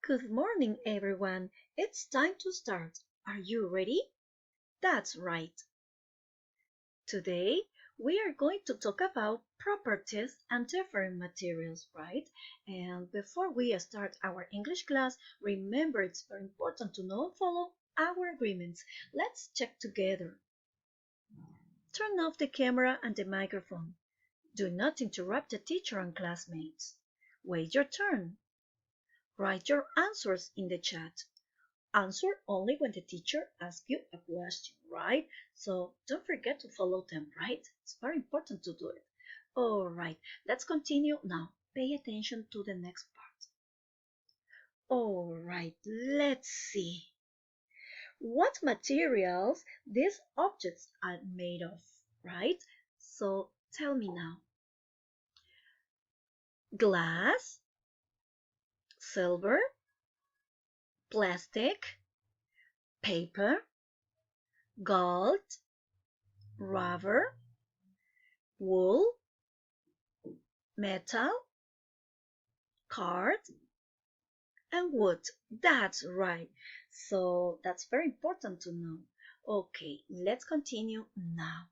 Good morning, everyone. It's time to start. Are you ready? That's right. Today, we are going to talk about properties and different materials, right? And before we start our English class, remember it's very important to know and follow our agreements. Let's check together. Turn off the camera and the microphone. Do not interrupt the teacher and classmates. Wait your turn. Write your answers in the chat. Answer only when the teacher asks you a question, right? So don't forget to follow them, right? It's very important to do it. All right, let's continue now. Pay attention to the next part. All right, let's see. What materials these objects are made of, right? So tell me now. Glass, silver, plastic, paper, gold, rubber, wool, metal, card, and wood. That's right. So that's very important to know. Okay, let's continue now.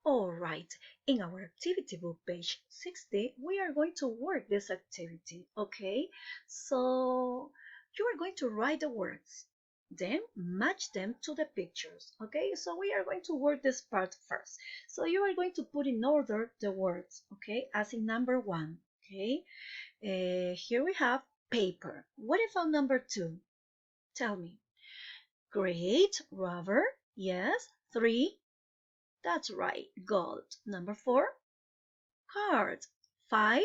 All right, in our activity book, page 60, we are going to work this activity, okay? So you are going to write the words, then match them to the pictures, okay? So we are going to work this part first. So you are going to put in order the words, okay? As in number 1, okay? Here we have paper. What about number 2? Tell me. Great, rubber. Yes. 3. That's right, gold. Number 4, card. 5,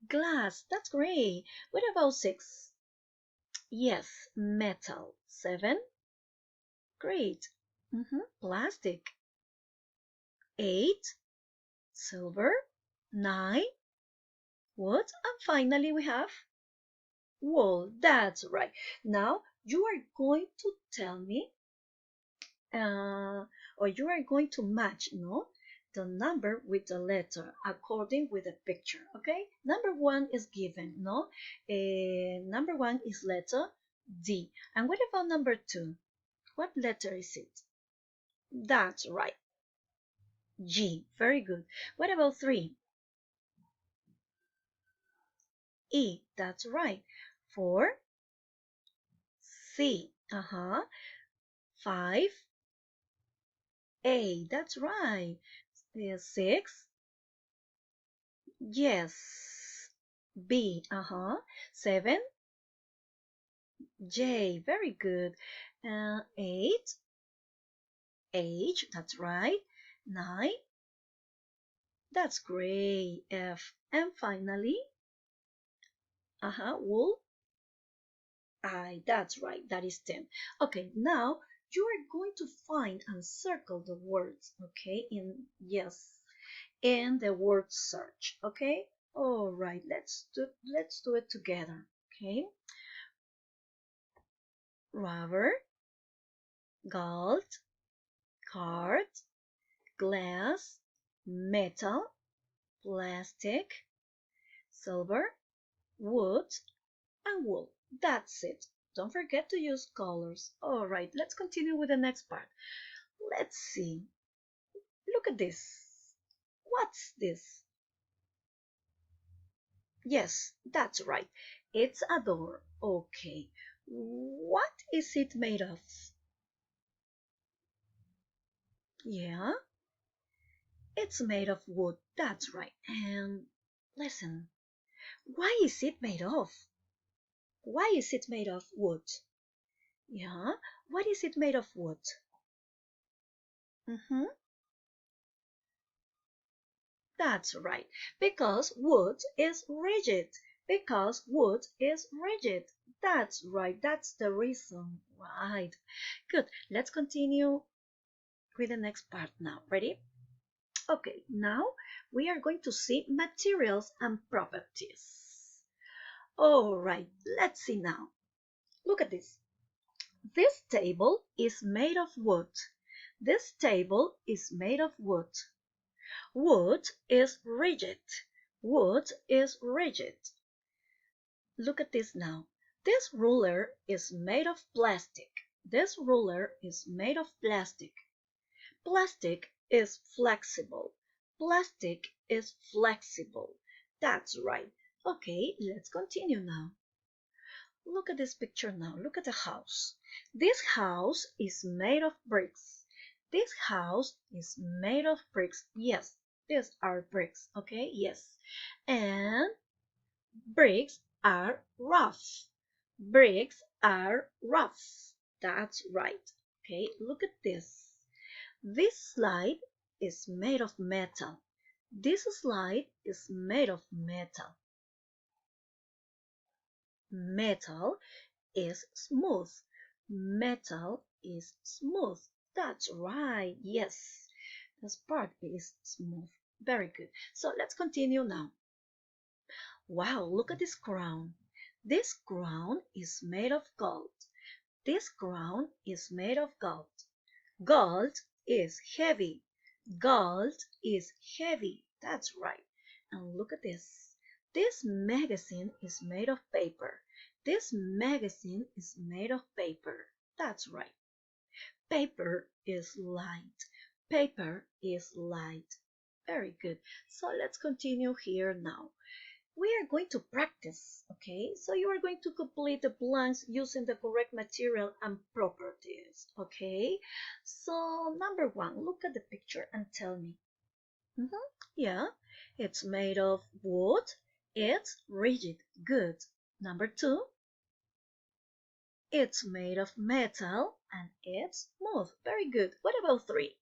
glass. That's great. What about 6? Yes, metal. 7, great. Plastic. 8, silver. 9, wood. And finally we have wool. That's right. Now you are going to tell me or you are going to match the number with the letter according with the picture. Okay, number 1 is given. Number 1 is letter D. And what about number 2? What letter is it? That's right, G. Very good. What about 3? E. That's right. 4, C. 5, A. That's right. 6, yes, B. 7, J. Very good. 8, H. That's right. 9, that's great. F. And finally, wool. I. That's right. That is 10. Okay, now you are going to find and circle the words. Okay, in the word search. Okay. All right. Let's do it together. Okay. Rubber, gold, card, glass, metal, plastic, silver, wood, and wool. That's it. Don't forget to use colors. All right, let's continue with the next part. Let's see. Look at this. What's this? Yes, that's right. It's a door. Okay. What is it made of? Yeah, it's made of wood. That's right. And listen, why is it made of? Why is it made of wood? Yeah, what is it made of wood? Mm-hmm. That's right, because wood is rigid. Because wood is rigid. That's right, that's the reason. Right. Good. Let's continue with the next part now. Ready? Okay, now we are going to see materials and properties. All right, let's see now. Look at this. This table is made of wood. This table is made of wood. Wood is rigid. Wood is rigid. Look at this now. This ruler is made of plastic. This ruler is made of plastic. Plastic is flexible. Plastic is flexible. That's right. Okay, let's continue now. Look at this picture now. Look at the house. This house is made of bricks. This house is made of bricks. Yes, these are bricks. Okay, yes. And bricks are rough. Bricks are rough. That's right. Okay, look at this. This slide is made of metal. This slide is made of metal. Metal is smooth. Metal is smooth. That's right. Yes. This part is smooth. Very good. So let's continue now. Wow, look at this crown. This crown is made of gold. This crown is made of gold. Gold is heavy. Gold is heavy. That's right. And look at this. This magazine is made of paper. This magazine is made of paper. That's right. Paper is light. Paper is light. Very good. So let's continue here now. We are going to practice, okay? So you are going to complete the blanks using the correct material and properties, okay? So number 1, look at the picture and tell me. Yeah, it's made of wood. It's rigid. Good. Number 2, it's made of metal and it's smooth. Very good. What about 3?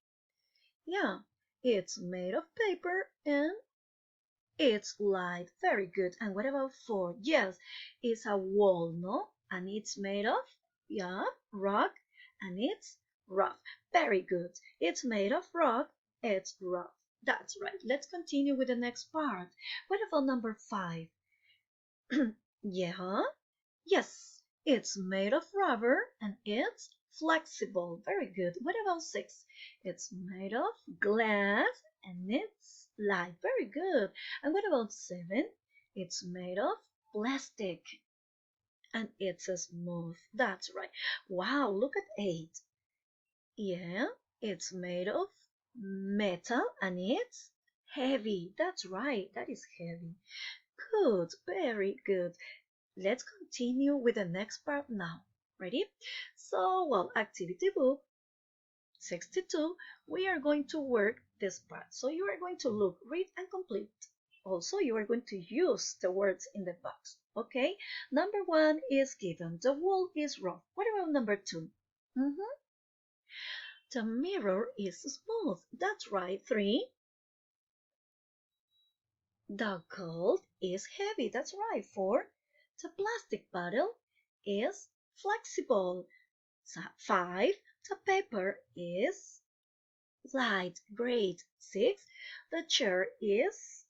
Yeah, it's made of paper and it's light. Very good. And what about 4? Yes, it's a wall, no? And it's made of, yeah, rock and it's rough. Very good. It's made of rock. It's rough. That's right. Let's continue with the next part. What about number 5? Yeah, yes, it's made of rubber and it's flexible. Very good. What about 6? It's made of glass and it's light. Very good. And what about 7? It's made of plastic and it's smooth. That's right. Wow, look at 8. Yeah, it's made of metal and it's heavy. That's right. That is heavy. Good. Very good. Let's continue with the next part now. Ready? So, well, activity book 62, we are going to work this part. So you are going to look, read, and complete. Also, you are going to use the words in the box. Okay? Number 1 is given. The wall is rough. What about number 2? The mirror is smooth. That's right. 3. The gold is heavy. That's right. 4. The plastic bottle is flexible. 5. The paper is light. Great. 6. The chair is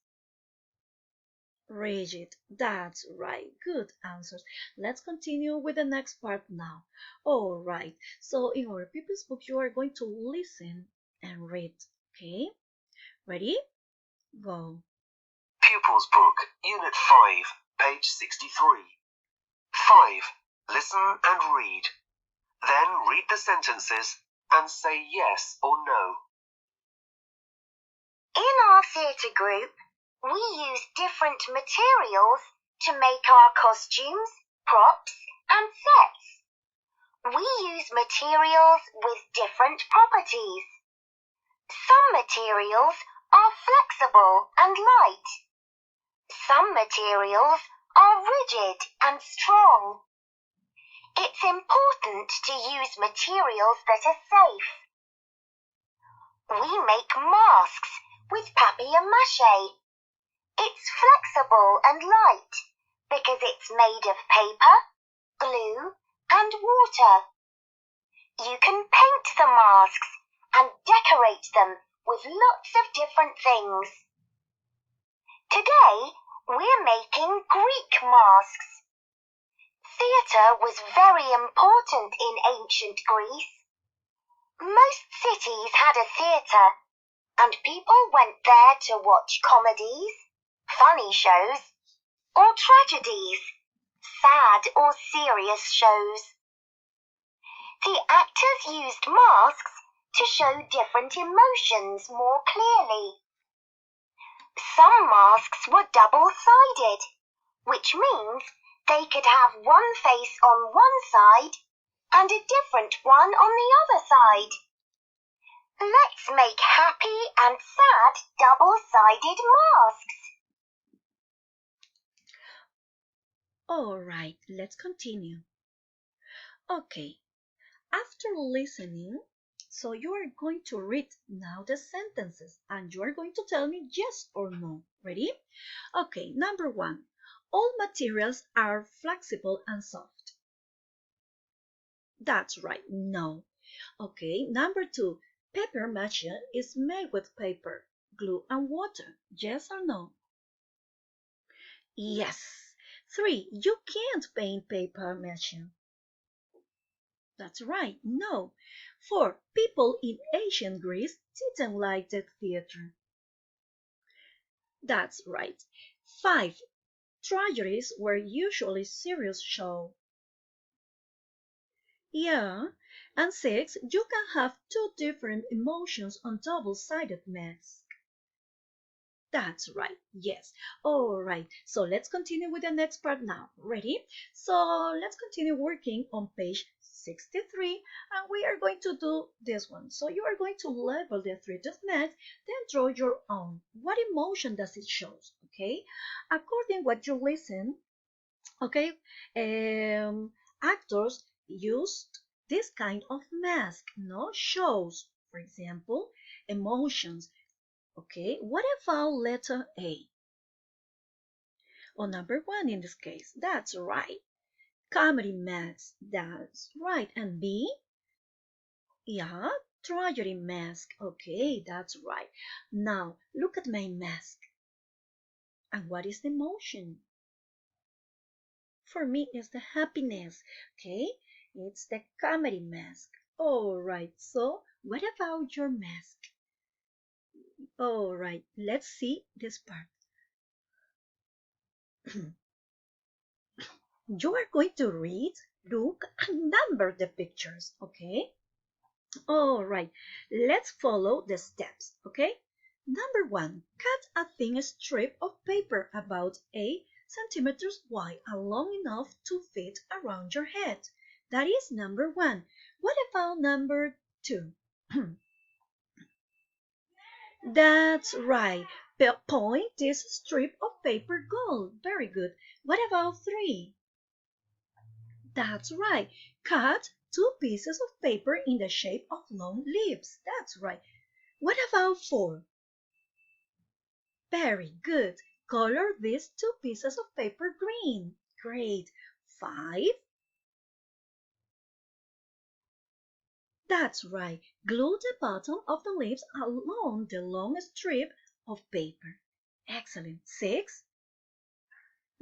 rigid. That's right. Good answers. Let's continue with the next part now. All right. So in our People's Book, you are going to listen and read. Okay? Ready? Go. Pupils Book, Unit 5, page 63. 5. Listen and read. Then read the sentences and say yes or no. In our theatre group, we use different materials to make our costumes, props, and sets. We use materials with different properties. Some materials are flexible and light. Some materials are rigid and strong. It's important to use materials that are safe. We make masks with papier-mâché. It's flexible and light because it's made of paper, glue, and water. You can paint the masks and decorate them with lots of different things. Today, we're making Greek masks. Theatre was very important in ancient Greece. Most cities had a theatre, and people went there to watch comedies, funny shows, or tragedies. sad or serious shows. The actors used masks to show different emotions more clearly. Some masks were double-sided, which means they could have one face on one side and a different one on the other side. Let's make happy and sad double-sided masks. All right, let's continue. Okay, after listening, so you are going to read now the sentences and you are going to tell me yes or no. Ready? Okay, number 1. All materials are flexible and soft. That's right, no. Okay, number 2. Paper mache is made with paper, glue, and water. Yes or no? Yes. 3. You can't paint paper mache. That's right, no. 4. People in ancient Greece didn't like the theater. That's right. 5. Tragedies were usually serious show. Yeah. And 6. You can have two different emotions on double-sided mask. That's right, yes. All right, so let's continue with the next part now. Ready? So let's continue working on page 63 and we are going to do this one. So you are going to label the treated mask, then draw your own. What emotion does it show? Okay, according what you listen, okay, actors used this kind of mask, no shows, for example, emotions. Okay, what about letter A? Or number 1 in this case. That's right. Comedy mask. That's right. And B? Yeah, tragedy mask. Okay, that's right. Now, look at my mask. And what is the emotion? For me, it's the happiness. Okay, it's the comedy mask. All right, so what about your mask? All right, let's see this part. You are going to read, look, and number the pictures, okay? All right, let's follow the steps, okay? Number 1, cut a thin strip of paper about 8 centimeters wide and long enough to fit around your head. That is number 1. What about number 2? That's right. Point this strip of paper gold. Very good. What about 3? That's right. Cut 2 pieces of paper in the shape of long leaves. That's right. What about 4? Very good. Color these 2 pieces of paper green. Great. 5? That's right. Glue the bottom of the leaves along the long strip of paper. Excellent. 6?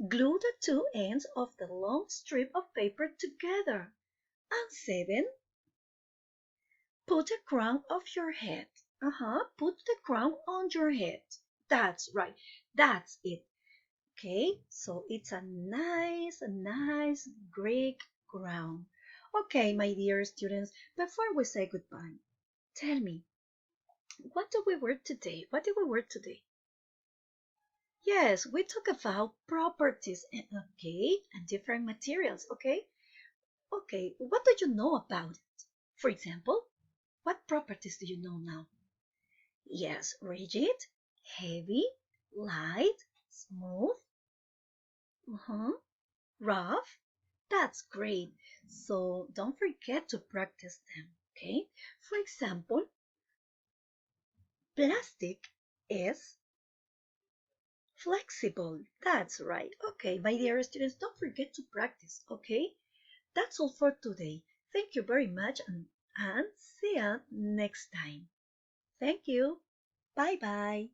Glue the 2 ends of the long strip of paper together. And 7? Put a crown of your head. Put the crown on your head. That's right. That's it. Okay, so it's a nice Greek crown. Okay, my dear students, before we say goodbye, tell me, what do we work today? What did we work today? Yes, we talk about properties and okay, and different materials, okay? Okay, what do you know about it? For example, what properties do you know now? Yes, rigid, heavy, light, smooth, rough. That's great. So don't forget to practice them, okay? For example, plastic is flexible. That's right. Okay, my dear students, don't forget to practice, okay? That's all for today. Thank you very much and see you next time. Thank you. Bye bye.